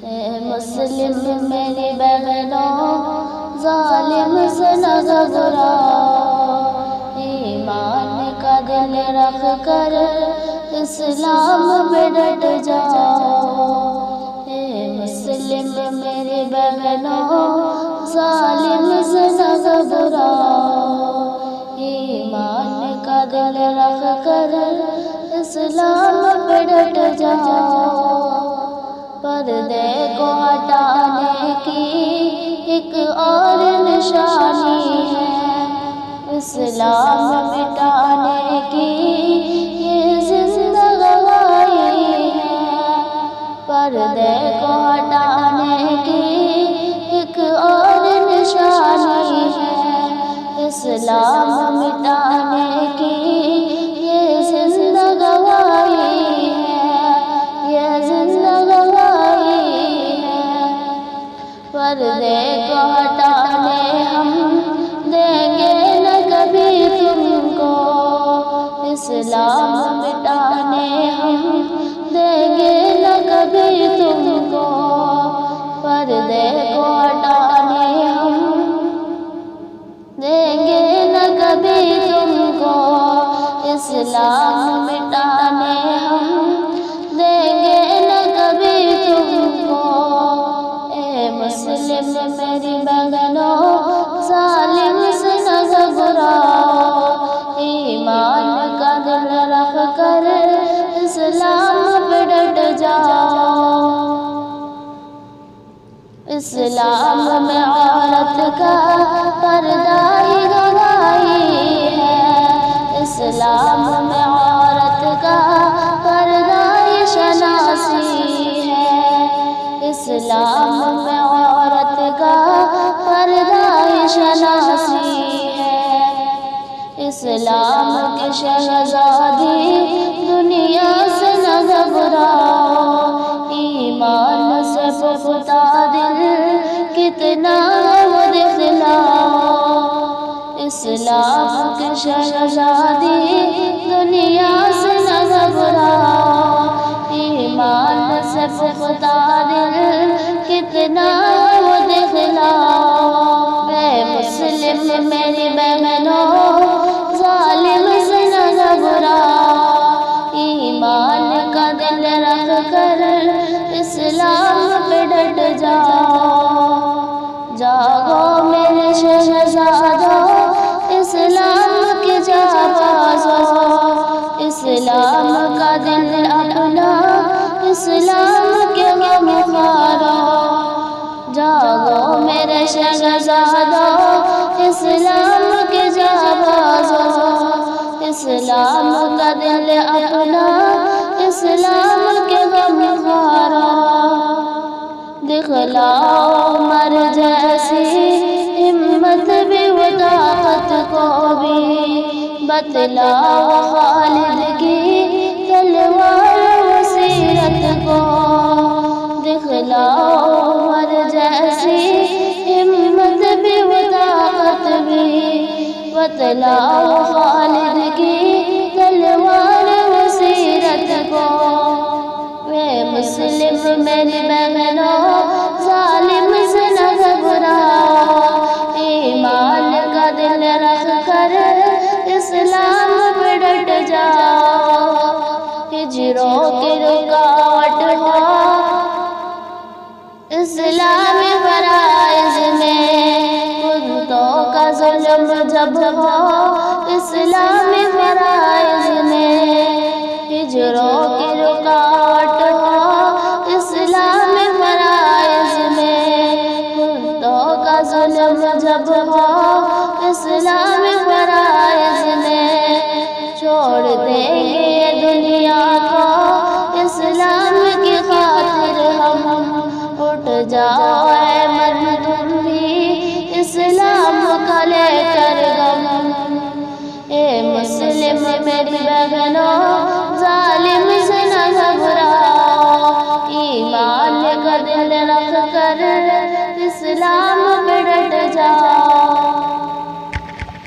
اے مسلم میری بہنوں ظالم سے نہ گھبراؤ، ایمان کا دل رکھ کر اسلام پہ ڈٹ جاؤ۔ اے مسلم میری بہنوں ظالم سے نہ گھبراؤ، ایمان کا دل رکھ کر اسلام پہ ڈٹ جاؤ۔ پردے کو ہٹانے کی ایک اور نشانی ہے، اسلام مٹانے کی یہ زندگی ہے۔ پردے کو ہٹانے کی ایک اور نشانی ہے، اسلام مٹانے کی یہ زندگی ہے، یہ زندگی ہے۔ پردے کو ہٹانے ہم دیں گے نہ کبھی تم کو، اسلام مٹانے ہم دیں گے نہ کبھی تم کو۔ پردے کو ہٹانے ہم دیں گے نہ کبھی تم کو، اسلام مٹانے ہم دیں گے نہ کبھی تم کو۔ اے مسلم میری بہنوں ظالم سے نہ گھبراؤ، ایمان کا دل رکھ کر اسلام پہ ڈٹ جاؤ۔ اسلام میں عورت کا پردہ ہی گواہی ہے، اسلام میں عورت کا پردہ ہی شناسی ہے، اسلام میں عورت کا پردہ ہی شناسی ہے۔ اسلام کی شہزادی دنیا سے نہ گھبراؤ، ایمان سے پختہ دل کتنا وہ دکھلاؤ۔ اسلام کی شہزادی دنیا سے نہ گھبراؤ، ایمان سے پختہ دل کتنا وہ دکھلاؤ۔ اے مسلم میری بہنوں ظالم سے نہ گھبراؤ، ایمان کا دل رکھ کر اسلام پہ ڈٹ جاؤ۔ جاگو میرے شہزادوں اسلام کے جانبازوں، اسلام کا دل اپنا اسلام کے غم خواروں۔ جاگو میرے شہزادوں اسلام کے جانبازوں، اسلام کا دل اپنا اسلام کے غم خواروں۔ دکھلاؤ عمر جیسی ہمت بھی و طاقت کو بھی، بتلاؤ خالد کی تلوار و سیرت کو۔ دکھلاؤ عمر جیسی ہمت بھی و طاقت بھی، بتلاؤ خالد کی تلوار و سیرت کو۔ اے مسلم میری بہنوں ظالم سے نہ گھبراؤ، ایمان کا دل رکھ کر اسلام پہ ڈٹ جاؤ۔ ہجروں کی رکاوٹ ہو اسلامی فرائض میں، کتوں کا ظلم جب ہو اسلامی فرائض میں، ہجروں کی رکاوٹ ہو اسلامی فرائض میں، کتوں کا ظلم جب ہو اسلامی فرائض میں۔ چھوڑ دیں گے دنیا کو اسلام کی خاطر ہم، اٹھ جاؤ اے مرد تم بھی اسلام کا لے کر غم۔ اے مسلم میری بہنوں ظالم سے نہ گھبراؤ، ایمان کا دل رکھ کر اسلام پہ ڈٹ جاؤ۔